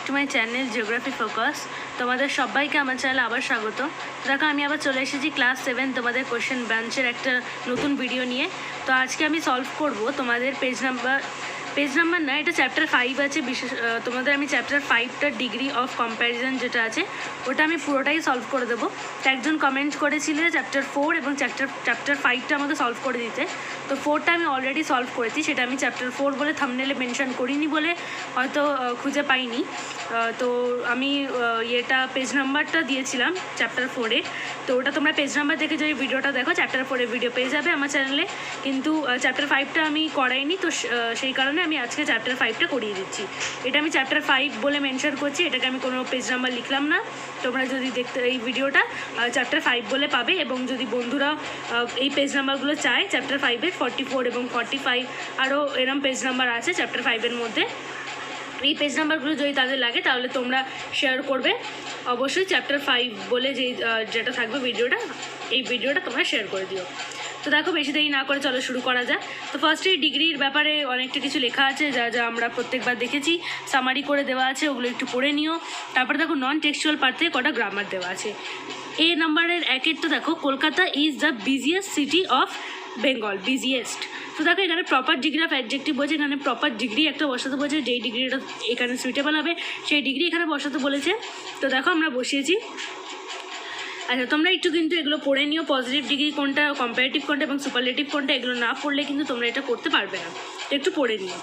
Back to my channel geography focus. তোমাদের সবাইকে আমার চ্যানেলে আবার স্বাগত। দেখো আমি আবার চলে এসেছি ক্লাস 7 তোমাদের কোয়েশ্চেন ব্রাঞ্চের একটা নতুন ভিডিও নিয়ে। তো আজকে আমি সলভ করব তোমাদের পেজ নাম্বার না, এটা চ্যাপ্টার 5 আছে। বিশেষ তোমাদের আমি চ্যাপ্টার 5টা ডিগ্রি অফ কম্প্যারিজন যেটা আছে ওটা আমি পুরোটাই সলভ করে দেবো। তো একজন কমেন্ট করেছিলে চ্যাপ্টার 4 এবং চ্যাপ্টার 5টা আমাকে সলভ করে দিতে। তো 4টা আমি অলরেডি সলভ করেছি, সেটা আমি চ্যাপ্টার 4 বলে থাম্বনেলে মেনশন করিনি বলে হয়তো খুঁজে পাইনি। তো আমি এটা পেজ নাম্বারটা দিয়েছিলাম চ্যাপ্টার 4-এ। তো ওটা তোমরা পেজ নাম্বার দেখে যদি ভিডিওটা দেখো চ্যাপ্টার 4-এর ভিডিও পেয়ে যাবে আমার চ্যানেলে। কিন্তু চ্যাপ্টার 5টা আমি করাইনি, তো সেই কারণে আমি আজকে চ্যাপ্টার 5টা করিয়ে দিচ্ছি। এটা আমি চ্যাপ্টার 5 বলে মেনশন করছি, এটাকে আমি কোনো পেজ নাম্বার লিখলাম না। তোমরা যদি দেখতে এই ভিডিওটা চ্যাপ্টার 5 বলে পাবে, এবং যদি বন্ধুরা এই পেজ নাম্বারগুলো চায় চ্যাপ্টার 5-এর 44 এবং 45 আরও এরম পেজ নাম্বার আছে চ্যাপ্টার 5-এর মধ্যে, এই পেজ নাম্বারগুলো যদি তাদের লাগে তাহলে তোমরা শেয়ার করবে অবশ্যই চ্যাপ্টার 5 বলে যেটা থাকবে এই ভিডিওটা তোমরা শেয়ার করে দিও। তো দেখো বেশি দেরি না করে চলো শুরু করা যাক। তো ফার্স্টেই ডিগ্রির ব্যাপারে অনেকটা কিছু লেখা আছে, যা আমরা প্রত্যেকবার দেখেছি, সামারি করে দেওয়া আছে, ওগুলো একটু পড়ে নিও। তারপরে দেখো নন টেক্সচুয়াল পার্ট থেকে কটা গ্রামার দেওয়া আছে। এ নাম্বারের 1-এর তো দেখো Kolkata is the busiest city of Bengal, busiest. তো দেখো এখানে প্রপার ডিগ্রি অফ অ্যাডজেক্টিভ বলছে, এখানে প্রপার ডিগ্রি একটা বসাতে বলছে, যেই ডিগ্রিটা এখানে সুইটেবল হবে সেই ডিগ্রি এখানে বসাতে বলেছে। তো দেখো আমরা বসিয়েছি। আচ্ছা তোমরা একটু কিন্তু এগুলো পড়ে নিও, পজিটিভ ডিগ্রি কোনটা, কম্পারেটিভ কোনটা এবং সুপারলেটিভ কোনটা, এগুলো না পড়লে কিন্তু তোমরা এটা করতে পারবে না। একটু পড়ে নিও।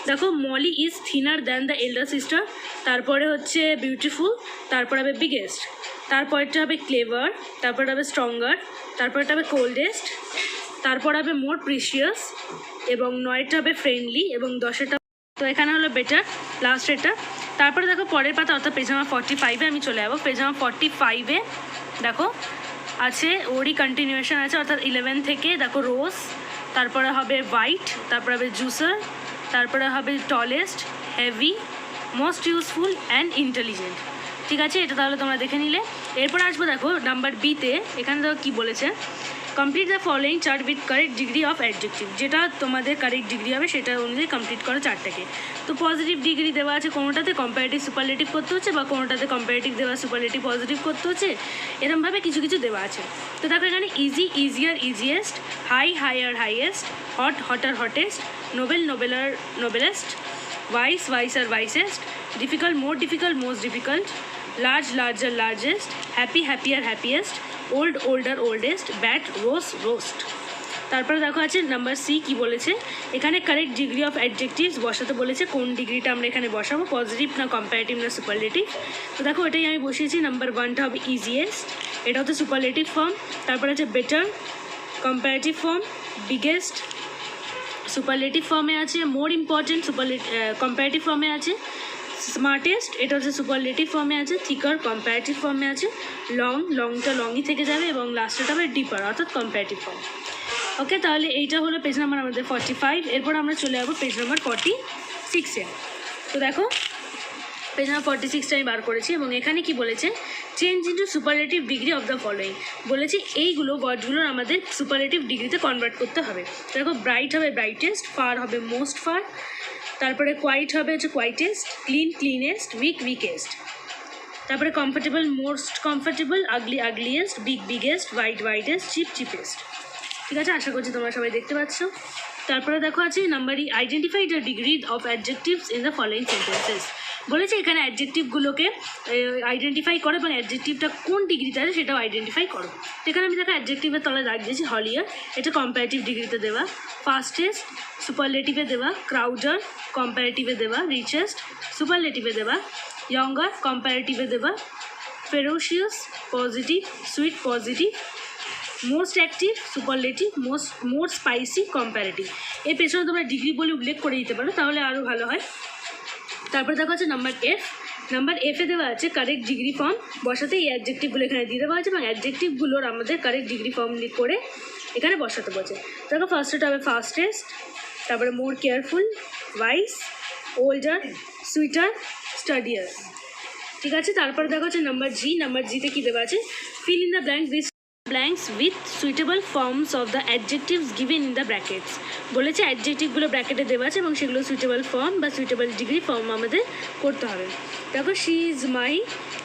দেখো Molly is thinner than the elder sister, তারপরে হচ্ছে বিউটিফুল, তারপরে হবে বিগেস্ট, তারপরেটা হবে ক্লেভার, তারপরে হবে স্ট্রঙ্গার, তারপরেটা হবে কোল্ডেস্ট, তারপর হবে মোর প্রিশিয়াস, এবং 9টা হবে ফ্রেন্ডলি, এবং 10টা তো এখানে হলো বেটার লাস্ট এটা। তারপরে দেখো পরের পাতা অর্থাৎ পেজ নাম্বার 45-এ আমি চলে যাবো। পেজ নাম্বার 45-এ দেখো আছে ওরই কন্টিনিউয়েশন আছে, অর্থাৎ 11 থেকে দেখো রোজ, তারপরে হবে হোয়াইট, তারপরে হবে জুসার, তারপরে হবে tallest, heavy, most useful and intelligent. ঠিক আছে, এটা তাহলে তোমরা দেখে নিলে। এরপর আসবো দেখো নাম্বার বিতে, এখানে দেখো কী বলেছে, complete the following chart with correct degree of adjective. যেটা তোমাদের কারেক্ট ডিগ্রি হবে সেটা অনুযায়ী কমপ্লিট করো চারটাকে। তো পজিটিভ ডিগ্রি দেওয়া আছে, কোনোটাতে কম্পারেটিভ সুপারলেটিভ করতে হচ্ছে, বা কোনোটাতে কম্পারেটিভ দেওয়া সুপারলেটিভ পজিটিভ করতে হচ্ছে, এরমভাবে কিছু কিছু দেওয়া আছে। তো দেখো এখানে easy easier easiest, high higher highest, hot hotter hottest, noble nobler noblest, wise wiser wisest, difficult more difficult most difficult, large larger largest, happy happier happiest, old older oldest, bad worse worst. তারপরে দেখো আছে number C কি বলেছে, এখানে correct degree of adjectives বসাতে বলেছে। কোন ডিগ্রিটা আমরা এখানে বসাবো, পজিটিভ না কম্পারেটিভ না সুপারলেটিভ। তো দেখো এটাই আমি বসিয়েছি। নাম্বার 1টা হবে ইজিয়েস্ট, এটা হচ্ছে সুপারলেটিভ ফর্ম। তারপরে আছে better comparative form, biggest superlative ফর্মে আছে, মোর ইম্পর্টেন্ট কম্পারেটিভ ফর্মে আছে, স্মার্টেস্ট এটা হচ্ছে সুপারলেটিভ ফর্মে আছে, থিকার কম্পারেটিভ ফর্মে আছে, লংটা লংই থেকে যাবে, এবং লাস্টটা হবে ডিপার অর্থাৎ কম্পারেটিভ ফর্ম। ওকে, তাহলে এইটা হলো পেজ নাম্বার আমাদের 45। এরপর আমরা চলে যাবো পেজ নাম্বার 46-এ। তো দেখো পেজ নাম্বার 46টা আমি বার করেছি, এবং এখানে কি বলেছে, change into superlative degree of the following বলেছি। এইগুলো ওয়ার্ডগুলোর আমাদের সুপারলেটিভ ডিগ্রিতে কনভার্ট করতে হবে। দেখো ব্রাইট হবে ব্রাইটেস্ট, ফার হবে মোস্ট ফার, তারপরে কোয়াইট হবে হচ্ছে quietest, clean cleanest, weak weakest, তারপরে comfortable most comfortable, ugly ugliest, big biggest, white whitest, cheap cheapest. ঠিক আছে, আশা করছি তোমরা সবাই দেখতে পাচ্ছ। তারপরে দেখো আছে number identify the degree of adjectives in the following sentences বলেছে। এখানে অ্যাডজেক্টিভগুলোকে আইডেন্টিফাই করো, এবং অ্যাডজেক্টিভটা কোন ডিগ্রিতে আছে সেটাও আইডেন্টিফাই করো। তো এখানে আমি দেখো অ্যাডজেক্টিভের তলায় দাগ দিয়েছি হলিয়ার, এটা কম্পারেটিভ ডিগ্রিতে দেওয়া, ফাস্টেস্ট সুপারলেটিভে দেওয়া, ক্রাউডার কম্পারেটিভে দেওয়া, রিচেস্ট সুপারলেটিভে দেওয়া, ইয়ঙ্গার কম্পারেটিভে দেওয়া, ferocious positive, sweet positive, most active superlative, more spicy comparative. এর পেছনে তোমরা ডিগ্রি বলে উল্লেখ করে দিতে পারো, তাহলে আরও ভালো হয়। তারপরে দেখো আছে নাম্বার এফ। নাম্বার এফে দেওয়া আছে কারেক্ট ডিগ্রি ফর্ম বসাতে, এই অ্যাডজেক্টিভগুলো এখানে দিয়ে দেওয়া আছে, এবং অ্যাডজেক্টিভগুলোর আমাদের কারেক্ট ডিগ্রি ফর্ম করে এখানে বসাতে বলছে। দেখো ফার্স্টটা হবে ফাস্টেস্ট, তারপরে more careful, wise, older, sweeter, studier. ঠিক আছে, তারপরে দেখো আছে নাম্বার জি। নাম্বার জিতে কী দেওয়া আছে, fill in the blank this blanks with suitable forms of the adjectives given in the brackets. বলেছে অ্যাডজেক্টিভগুলো ব্র্যাকেটে দেওয়া আছে এবং সেগুলো সুইটেবল ফর্ম বা সুইটেবল ডিগ্রি ফর্ম আমাদের করতে হবে। দেখো শি ইজ মাই,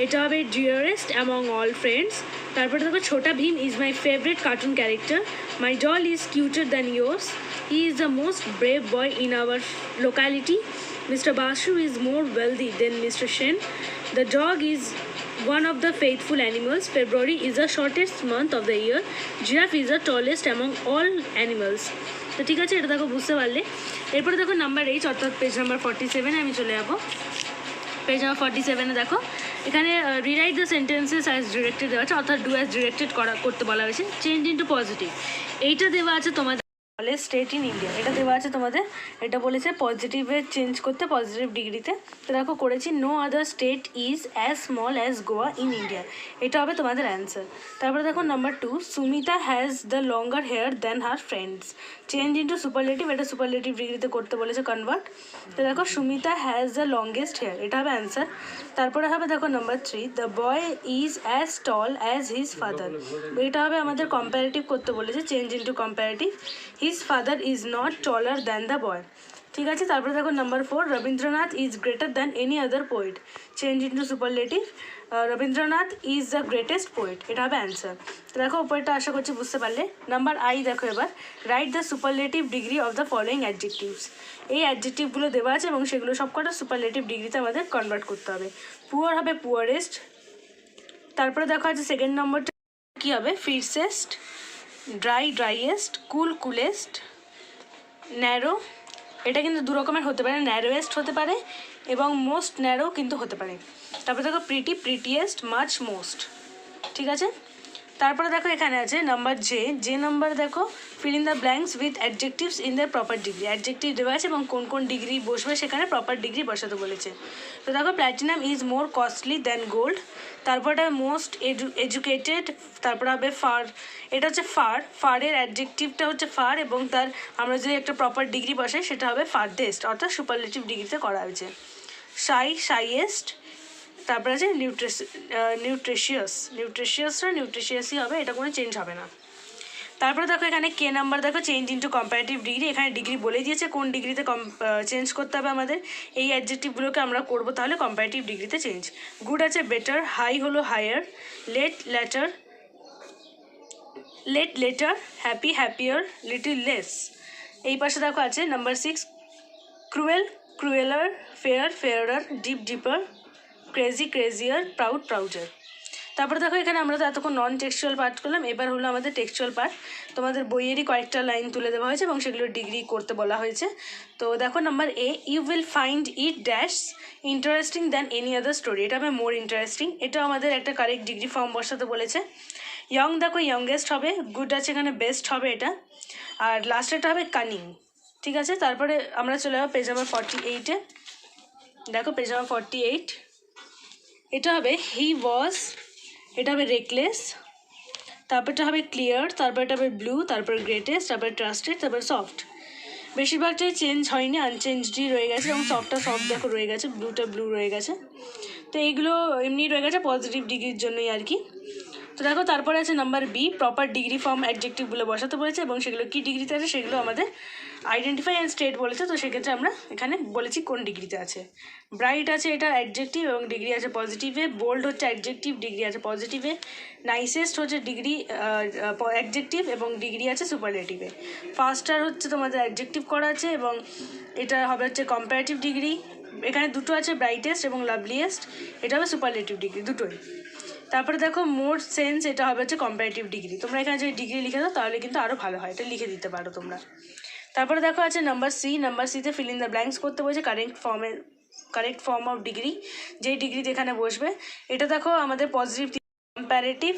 এটা হবে ডিয়ারেস্ট অ্যামং অল ফ্রেন্ডস। তারপরে দেখো Chhota Bheem is my favourite cartoon character. My doll is cuter than yours. He is the most brave boy in our locality. Mr. Basu is more wealthy than Mr. Shen. The dog is one of the faithful animals. February is the shortest month of the year. Giraffe is the tallest among all animals. তো ঠিক আছে, এটা দেখো বুঝতে পারলে। এরপরে দেখো number 8 অর্থাৎ পেজ নাম্বার 47-এ আমি চলে যাবো। পেজ নাম্বার 47-এ দেখো এখানে rewrite the sentences as directed দেওয়া আছে, অর্থাৎ ডু অ্যাজ ডিরেক্টেড করতে বলা হয়েছে। চেঞ্জ ইন্টু পজিটিভ, এইটা দেওয়া আছে তোমাদের স্টেট ইন ইন্ডিয়া, এটা দেওয়া আছে তোমাদের। এটা বলেছে পজিটিভে চেঞ্জ করতে, পজিটিভ ডিগ্রিতে। তো দেখো করেছি no other state is as small as Goa in India, এটা হবে তোমাদের অ্যান্সার। তারপরে দেখো number 2, Sumita has the longer hair than her friends. Change into superlative, এটা সুপারলেটিভ ডিগ্রিতে করতে বলেছে কনভার্ট। তো দেখো Sumita has the longest hair, এটা হবে অ্যান্সার। তারপরে হবে দেখো number 3, the boy is as tall as his father, এটা হবে আমাদের কম্পারেটিভ করতে বলেছে। Change into comparative, his father is not taller than the boy. ঠিক আছে, তারপরে দেখো number 4, Rabindranath is greater than any other poet. Change into superlative, Rabindranath is the greatest poet, এটা হবে অ্যান্সার। তো দেখো উপরটা আশা করছি বুঝতে পারলে। নাম্বার আই দেখো এবার, write the superlative degree of the following adjectives. এই অ্যাডজেক্টিভগুলো দেওয়া আছে এবং সেগুলো সবকটা সুপারলেটিভ ডিগ্রিতে আমাদের কনভার্ট করতে হবে। পুয়ার হবে পুয়ারেস্ট। তারপরে দেখো আছে সেকেন্ড নম্বরটা কী হবে, ফিরসেস্ট, ড্রাই ড্রাইয়েস্ট, কুল কুলেস্ট, ন্যারো, এটা কিন্তু দু রকমের হতে পারে, ন্যারোয়েস্ট হতে পারে এবং মোস্ট ন্যারো কিন্তু হতে পারে। তারপরে দেখো প্রিটি, প্রিটিয়েস্ট, মাচ, মোস্ট। ঠিক আছে, তারপরে দেখো এখানে আছে নাম্বার যে নাম্বার দেখো fill in the blanks with adjectives in the proper degree. Adjective দেওয়া আছে এবং কোন কোন ডিগ্রি বসবে সেখানে প্রপার ডিগ্রি বসাতে বলেছে। তো দেখো platinum is more costly than gold. তারপরটা মোস্ট এডুকেটেড, তারপরে হবে ফার, এটা হচ্ছে ফারের অ্যাডজেক্টিভটা হচ্ছে ফার এবং তার আমরা যদি একটা প্রপার ডিগ্রি বসাই সেটা হবে ফারদেস্ট, অর্থাৎ সুপারলেটিভ ডিগ্রিতে করা হয়েছে। শাইয়েস্ট, তারপরে আছে নিউট্রিশিয়াসই হবে, এটা কোনো চেঞ্জ হবে না। তারপরে দেখো এখানে কে নাম্বার দেখো চেঞ্জ ইন্টু কম্পারেটিভ ডিগ্রি, এখানে ডিগ্রি বলে দিয়েছে কোন ডিগ্রিতে চেঞ্জ করতে হবে আমাদের। এই অ্যাডজেক্টিভগুলোকে আমরা করবো তাহলে কম্পারেটিভ ডিগ্রিতে চেঞ্জ। গুড আছে বেটার, হাই হলো higher, late later, happy happier, little less. এই পাশে দেখো আছে number 6, cruel crueller, fair fairer, deep deeper, crazy crazier, proud prouder. তারপরে দেখো এখানে আমরা তো এতক্ষণ নন টেক্সচুয়াল পার্ট করলাম, এবার হলো আমাদের টেক্সচুয়াল পার্ট। তোমাদের বইয়েরই কয়েকটা লাইন তুলে দেওয়া হয়েছে এবং সেগুলো ডিগ্রি করতে বলা হয়েছে। তো দেখো number A, you will find it dash interesting than any other story, এটা হবে মোর ইন্টারেস্টিং, এটা আমাদের একটা কারেক্ট ডিগ্রি ফর্ম বসাতে বলেছে। ইয়ং দেখো ইয়ংগেস্ট হবে, গুড আছে এখানে বেস্ট হবে এটা, আর লাস্টেরটা হবে কানিং। ঠিক আছে, তারপরে আমরা চলে যাবো পেজ নাম্বার 48-এ। দেখো পেজ নাম্বার 48, এটা হবে হি ওয়াজ, এটা হবে রেকলেস, তারপরটা হবে ক্লিয়ার, তারপর এটা হবে ব্লু, তারপর গ্রেটেস্ট, তারপর ট্রাস্টেড, তারপর সফট। বেশিরভাগটাই চেঞ্জ হয়নি, আনচেঞ্জডই রয়ে গেছে এবং সফটটা সফট দেখো রয়ে গেছে, ব্লুটা ব্লু রয়ে গেছে। তো এইগুলো এমনি রয়ে গেছে পজিটিভ ডিগ্রির জন্যই আর কি। তো দেখো তারপরে আছে number B, proper degree form অ্যাডজেক্টিভগুলো বসাতে বলেছে এবং সেগুলো কী ডিগ্রিতে আছে সেগুলো আমাদের আইডেন্টিফাই অ্যান্ড স্টেট বলেছে। তো সেক্ষেত্রে আমরা এখানে বলেছি কোন ডিগ্রিতে আছে। ব্রাইট আছে এটা অ্যাডজেক্টিভ এবং ডিগ্রি আছে পজিটিভে, বোল্ড হচ্ছে অ্যাডজেক্টিভ, ডিগ্রি আছে পজিটিভে, নাইসেস্ট হচ্ছে ডিগ্রি অ্যাডজেক্টিভ এবং ডিগ্রি আছে সুপারলেটিভে, ফাস্টার হচ্ছে তোমাদের অ্যাডজেক্টিভ করা আছে এবং এটা হবে হচ্ছে কম্পারেটিভ ডিগ্রি। এখানে দুটো আছে ব্রাইটেস্ট এবং লাভলিয়েস্ট, এটা হবে সুপারলেটিভ ডিগ্রি দুটোই। তারপরে দেখো মোর সেন্স, এটা হবে হচ্ছে কম্পারেটিভ ডিগ্রি। তোমরা এখানে যদি ডিগ্রি লিখে দাও তাহলে কিন্তু আরও ভালো হয়, এটা লিখে দিতে পারো তোমরা। তারপরে দেখো আছে নাম্বার সিতে ফিল ইন দ্য ব্ল্যাঙ্কস করতে বলছে কারেক্ট ফর্ম অফ ডিগ্রি, যেই ডিগ্রিতে এখানে বসবে। এটা দেখো আমাদের পজিটিভ, কম্প্যারেটিভ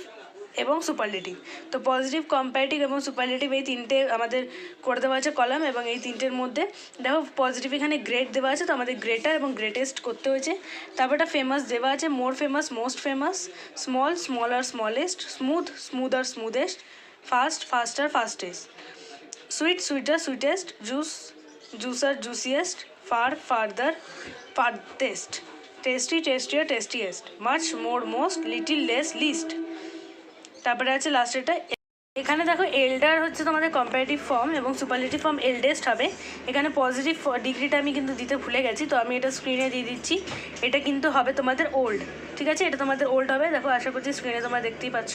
এবং সুপারলেটিভ। তো পজিটিভ, কম্প্যারেটিভ এবং সুপারলেটিভ এই তিনটে আমাদের করে দেওয়া আছে কলাম এবং এই তিনটের মধ্যে দেখো পজিটিভ এখানে গ্রেট দেওয়া আছে, তো আমাদের গ্রেটার এবং গ্রেটেস্ট করতে হয়েছে। তারপরটা ফেমাস দেওয়া আছে, more famous, most famous, small smaller, smallest, smooth smoother, smoothest, fast faster, fastest, sweet sweeter, sweetest, juicier, juiciest, far farther, farthest, tasty tastier, tastiest, much more, most, little less, least. তারপরে আছে লাস্টেরটা। এখানে দেখো elder হচ্ছে তোমাদের comparative form এবং superlative form eldest হবে। এখানে পজিটিভ ডিগ্রিটা আমি কিন্তু দিতে ভুলে গেছি, তো আমি এটা স্ক্রিনে দিয়ে দিচ্ছি। এটা কিন্তু হবে তোমাদের ওল্ড, ঠিক আছে, এটা তোমাদের ওল্ড হবে। দেখো আশা করছি স্ক্রিনে তোমরা দেখতেই পাচ্ছ।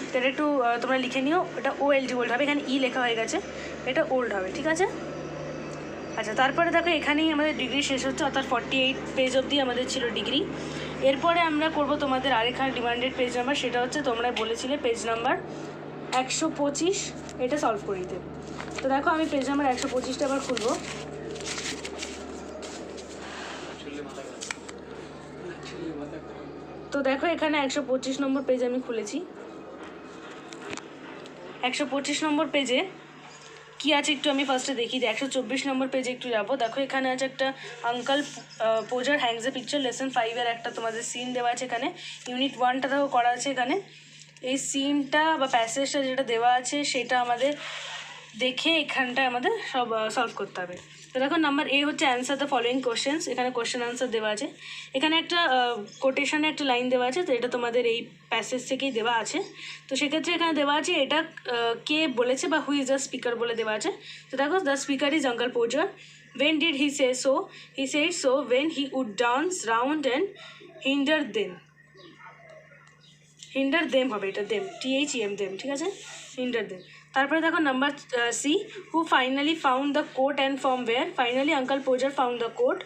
তো এটা একটু তোমরা লিখে নিও, এটা OLD ওল্ড হবে, এখানে লেখা হয়ে গেছে, এটা ওল্ড হবে, ঠিক আছে। আচ্ছা, তারপরে দেখো এখানেই আমাদের ডিগ্রি শেষ হচ্ছে, অর্থাৎ 48 পেজ অবধি আমাদের ছিল ডিগ্রি। এরপরে আমরা করব তোমাদের আরেকখানে ডিমান্ডেড পেজ নাম্বার, সেটা হচ্ছে তোমরা বলেছিলে পেজ নাম্বার 125, এটা সলভ করে দিতে। তো দেখো আমি পেজ নাম্বার 125টা আবার খুলবো। তো দেখো এখানে 125 নম্বর পেজ আমি খুলেছি। 125 নম্বর পেজে কি আছে একটু আমি ফার্স্টে দেখি। 124 নম্বর পেজে একটু যাবো। দেখো এখানে আছে একটা uncle Podger hangs a picture, lesson 5-এর একটা তোমাদের সিন দেওয়া আছে এখানে। ইউনিট 1টা দেখো করা আছে এখানে। এই সিনটা বা প্যাসেজটা যেটা দেওয়া আছে সেটা আমাদের দেখে এখানটায় আমাদের সব সলভ করতে হবে। তো দেখো নাম্বার A হচ্ছে অ্যান্সার দ্য ফলোয়িং কোশ্চেন্স, এখানে কোশ্চেন আনসার দেওয়া আছে। এখানে একটা কোটেশনে একটা লাইন দেওয়া আছে, তো এটা তোমাদের এই প্যাসেজ থেকেই দেওয়া আছে। তো সেক্ষেত্রে এখানে দেওয়া আছে এটা কে বলেছে বা হু ইজ দ্য স্পিকার বলে দেওয়া আছে। তো দেখো the speaker is uncle Podger. When did he say so? He said so when he would dance round and hinder them. Hinder them হবে, এটা দেম, THEM দেম, ঠিক আছে, হিন্ডার দেম। তারপরে দেখো number C, who finally found the coat and from where. Finally uncle Podger found the coat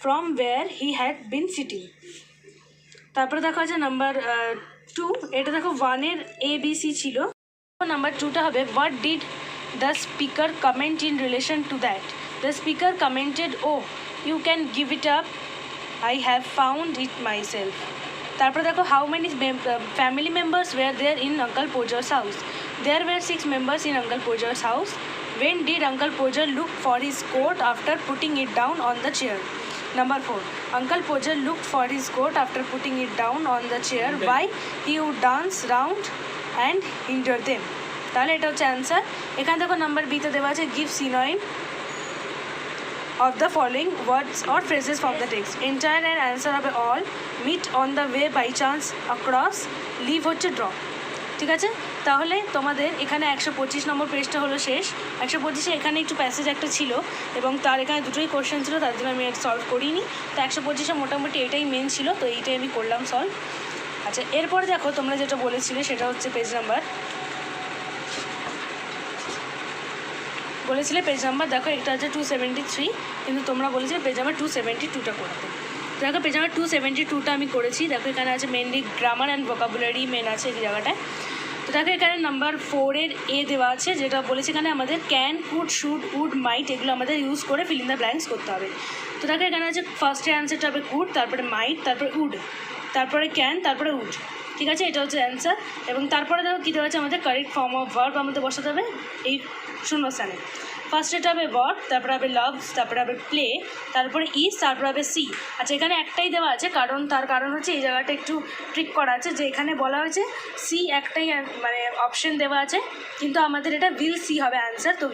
from where he had been sitting. তারপরে দেখো আছে number 2, এটা দেখো 1-এর ABC ছিল। নাম্বার 2টা হবে what did the speaker comment in relation to that. The speaker commented oh you can give it up, I have found it myself. তারপরে দেখো how many family members were there in Uncle Podger's house. There were 6 members in Uncle Podger's house. When did Uncle Pojar look for his coat after putting it down on the chair? Number 4, Uncle Pojar looked for his coat after putting it down on the chair. Why? He would dance round and hinder them. তাহলে এটা হচ্ছে answer. এখানে দেখো number B-তে দেওয়া আছে give synonym of the following words or phrases from the text. Entire and answer হবে all, meet on the way, by chance, across, leave হচ্ছে draw, ঠিক আছে। তাহলে তোমাদের এখানে 125 নম্বর পেজটা হলো শেষ। 125-এ এখানে একটু প্যাসেজ একটা ছিল এবং তার এখানে দুটোই কোশ্চেন ছিল, তার জন্য আমি সলভ করিনি। তো 125-এ মোটামুটি এটাই মেন ছিল, তো এইটাই আমি করলাম সলভ। আচ্ছা, এরপরে দেখো তোমরা যেটা বলেছিলে সেটা হচ্ছে পেজ নাম্বার, বলেছিলে পেজ নাম্বার, দেখো এটা হচ্ছে 273, কিন্তু তোমরা বলেছিলে পেজ নাম্বার 272টা করতে। দেখো পেজ নাম্বার 272টা আমি করেছি। দেখো এখানে আছে mainly grammar and vocabulary main আছে এই জায়গাটায়। তো দেখো এখানে নাম্বার 4-এর A দেওয়া আছে, যেটা বলেছে এখানে আমাদের ক্যান, কুড, শুড, উড, মাইট এগুলো আমাদের ইউজ করে ফিল ইন দ্য ব্ল্যাঙ্কস করতে হবে। তো দেখো এখানে আছে ফার্স্টের অ্যান্সারটা হবে কুড, তারপরে মাইট, তারপরে উড, তারপরে ক্যান, তারপরে উড, ঠিক আছে, এটা হচ্ছে অ্যান্সার। এবং তারপরে দেখো কী দেওয়া আছে আমাদের কারেক্ট ফর্ম অফ ভার্ব আমাদের বসাতে হবে এই শূন্যস্থানে। ফার্স্টেটা হবে ওয়ার্ক, তারপরে হবে লাভস, তারপরে হবে প্লে, তারপরে ইজ, তারপরে হবে সি। আচ্ছা, এখানে একটাই দেওয়া আছে, তার কারণ হচ্ছে এই জায়গাটা একটু ট্রিক করা আছে, যে এখানে বলা হয়েছে সি একটাই মানে অপশন দেওয়া আছে, কিন্তু আমাদের এটা উইল সি হবে অ্যান্সার। তো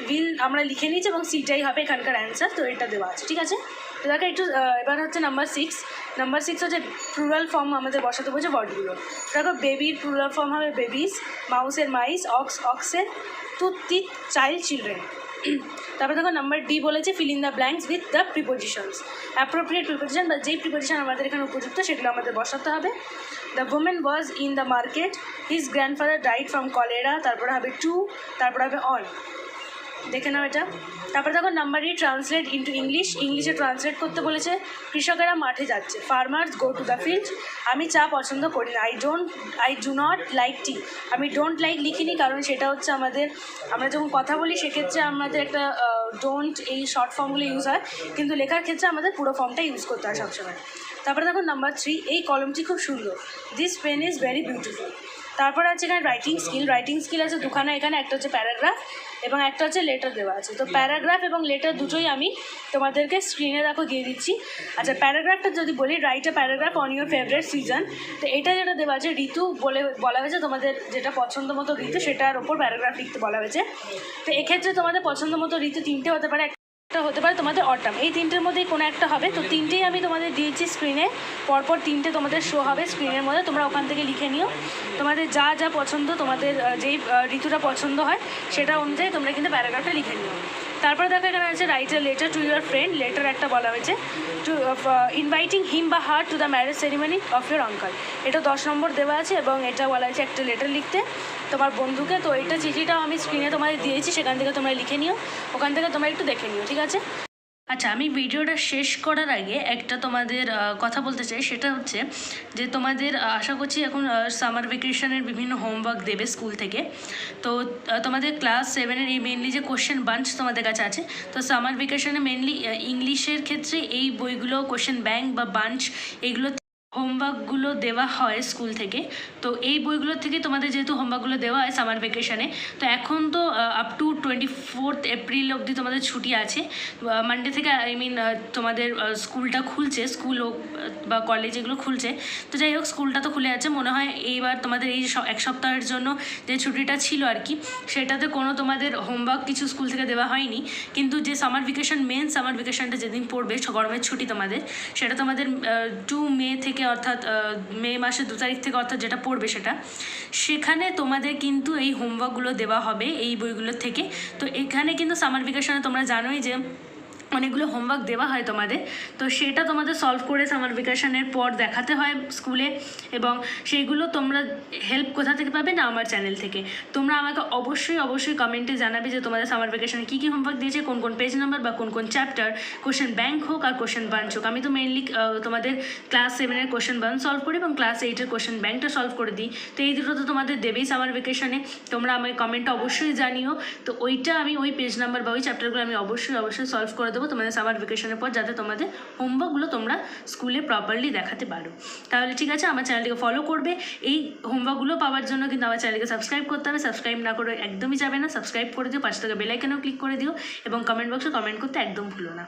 উইল আমরা লিখে নিয়েছি এবং সিটাই হবে এখানকার অ্যান্সার, তো এটা দেওয়া আছে, ঠিক আছে। তো দেখো একটু এবার হচ্ছে নাম্বার 6। নাম্বার 6 হচ্ছে প্লুরাল ফর্ম আমাদের বসাতে বলছে ওয়ার্ডগুলো। দেখো বেবির প্লুরাল ফর্ম হবে বেবিস, মাউসের মাইস, অক্সের তুত্তি, চাইল্ড, চিলড্রেন। তারপরে দেখো নাম্বার D বলেছে fill in the blanks with the prepositions. Appropriate preposition বা যেই প্রিপোজিশন আমাদের এখানে উপযুক্ত সেগুলো আমাদের বসাতে হবে। The women was in the market, his grandfather died from cholera, তারপরে হবে টু, তারপরে হবে অন, দেখে নাও এটা। তারপরে দেখো number E translate into English, ইংলিশে ট্রান্সলেট করতে বলেছে কৃষকেরা মাঠে যাচ্ছে, farmers go to the field. আমি চা পছন্দ করি না, I do not like tea. আমি ডোন্ট লাইক লিখিনি, কারণ সেটা হচ্ছে আমরা যখন কথা বলি সেক্ষেত্রে আমাদের একটা ডোন্ট এই শর্ট ফর্মগুলো ইউজ হয়, কিন্তু লেখার ক্ষেত্রে আমাদের পুরো ফর্মটা ইউজ করতে হয় সবসময়। তারপরে দেখো নাম্বার 3, এই কলমটি খুব সুন্দর, this pen is very beautiful. তারপরে আছে এখানে রাইটিং স্কিল আছে দুখানা, এখানে একটা হচ্ছে প্যারাগ্রাফ এবং একটা হচ্ছে লেটার দেওয়া আছে। তো প্যারাগ্রাফ এবং লেটার দুটোই আমি তোমাদেরকে স্ক্রিনে দেখো দিয়ে দিচ্ছি। আচ্ছা, প্যারাগ্রাফটা যদি বলি write a paragraph on your favourite season, তো এটা যেটা দেওয়া আছে ঋতু বলা হয়েছে, তোমাদের যেটা পছন্দ মতো ঋতু সেটার ওপর প্যারাগ্রাফ লিখতে বলা হয়েছে। তো এক্ষেত্রে তোমাদের পছন্দ মতো ঋতু 3টে হতে পারে, হতে পারে তোমাদের অটাম, এই তিনটের মধ্যেই কোনো একটা হবে। তো তিনটেই আমি তোমাদের দিয়েছি স্ক্রিনে, পরপর তিনটে তোমাদের শো হবে স্ক্রিনের মধ্যে, তোমরা ওখান থেকে লিখে নিও। তোমাদের যা যা পছন্দ, তোমাদের যেই ঋতুটা পছন্দ হয় সেটা অনুযায়ী তোমরা কিন্তু প্যারাগ্রাফটা লিখে নিও। তারপরে দেখো এখানে আছে write a letter to your friend. Letter একটা বলা হয়েছে টু ইনভাইটিং হিম বা her to the marriage ceremony of your uncle. এটা 10 নম্বর দেওয়া আছে এবং এটা বলা হয়েছে একটা লেটার লিখতে তোমার বন্ধুকে। তো এটা চিঠিটাও আমি স্ক্রিনে তোমাদের দিয়েছি, সেখান থেকে তোমরা লিখে নিও, ওখান থেকে তোমরা একটু দেখে নিও, ঠিক আছে? আচ্ছা, আমি ভিডিওটা শেষ করার আগে একটা তোমাদের কথা বলতে চাই, সেটা হচ্ছে যে তোমাদের আশা করছি এখন সামার ভ্যাকেশনের বিভিন্ন হোমওয়ার্ক দেবে স্কুল থেকে। তো তোমাদের ক্লাস 7-এর এই মেনলি যে কোশ্চেন বাঞ্চ তোমাদের কাছে আছে, তো সামার ভ্যাকেশনে মেনলি ইংলিশের ক্ষেত্রে এই বইগুলো কোশ্চেন ব্যাংক বা বাঞ্চ এগুলো হোমওয়ার্কগুলো দেওয়া হয় স্কুল থেকে। তো এই বইগুলোর থেকে তোমাদের যেহেতু হোমওয়ার্কগুলো দেওয়া হয় সামার ভ্যাকেশনে, তো এখন তো আপ টু 24 এপ্রিল অবধি তোমাদের ছুটি আছে। মানডে থেকে তোমাদের স্কুলটা খুলছে, স্কুল হোক বা কলেজ এগুলো খুলছে। তো যাই হোক, স্কুলটা তো খুলে আছে। মনে হয় এইবার তোমাদের এই এক সপ্তাহের জন্য যে ছুটিটা ছিল আর কি, সেটাতে কোনো তোমাদের হোমওয়ার্ক কিছু স্কুল থেকে দেওয়া হয়নি। কিন্তু যে সামার ভ্যাকেশন, মেন সামার ভ্যাকেশনটা যেদিন পড়বে, গরমের ছুটি তোমাদের, সেটা তোমাদের 2 মে থেকে, অর্থাৎ মে মাসের 2 তারিখ থেকে, অর্থাৎ যেটা পড়বে সেখানে তোমাদের কিন্তু এই হোমওয়ার্কগুলো দেওয়া হবে এই বইগুলোর থেকে। তো এখানে কিন্তু সামার ভ্যাকেশনে তোমরা জানোই যে অনেকগুলো হোমওয়ার্ক দেওয়া হয় তোমাদের, তো সেটা তোমাদের সলভ করে সামার ভ্যাকেশনের পর দেখাতে হয় স্কুলে। এবং সেইগুলো তোমরা হেল্প কোথা থেকে পাবে না, আমার চ্যানেল থেকে। তোমরা আমাকে অবশ্যই কমেন্টে জানাবে যে তোমাদের সামার ভ্যাকেশনে কী কী হোমওয়ার্ক দিয়েছে, কোন কোন পেজ নাম্বার বা কোন কোন চ্যাপ্টার, কোশ্চেন ব্যাংক হোক আর কোশ্চেন বাঞ্চ হোক। আমি তো মেনলি তোমাদের ক্লাস 7-এর কোশ্চেন বাঞ্চ সলভ করি এবং ক্লাস 8-এর কোশ্চেন ব্যাংকটা সলভ করে দিই। তো এই দুটো তো তোমাদের দেবেই সামার ভ্যাকেশনে, তোমরা আমাকে কমেন্টে অবশ্যই জানিও। তো ওইটা আমি ওই পেজ নাম্বার বা ওই চ্যাপ্টারগুলো আমি অবশ্যই সলভ করে দেবো তোমাদের সামার ভ্যাকেশনের পর, যাতে তোমাদের হোমওয়ার্কগুলো তোমরা স্কুলে প্রপারলি দেখাতে পারো। তাহলে ঠিক আছে, আমার চ্যানেলটিকে ফলো করবে। এই হোমওয়ার্কগুলো পাওয়ার জন্য কিন্তু আমার চ্যানেলকে সাবস্ক্রাইব করতে হবে। সাবস্ক্রাইব না করে একদমই যাবে না, সাবস্ক্রাইব করে দিও, পাশে থেকে বেল আইকনেও ক্লিক করে দিও এবং কমেন্ট বক্সে কমেন্ট করতে একদম ভুলো না।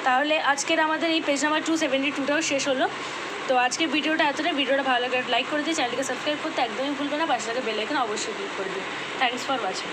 তাহলে আজকের আমাদের এই পেজ নাম্বার 272টাও শেষ হলো। তো আজকের ভিডিওটা এতটাই। ভিডিওটা ভালো লাগে লাইক করে দিও, চ্যানেলকে সাবস্ক্রাইব করতে একদমই ভুলবে না, পাশে থেকে বেল আইকন অবশ্যই ক্লিক করে দিও। Thanks for watching.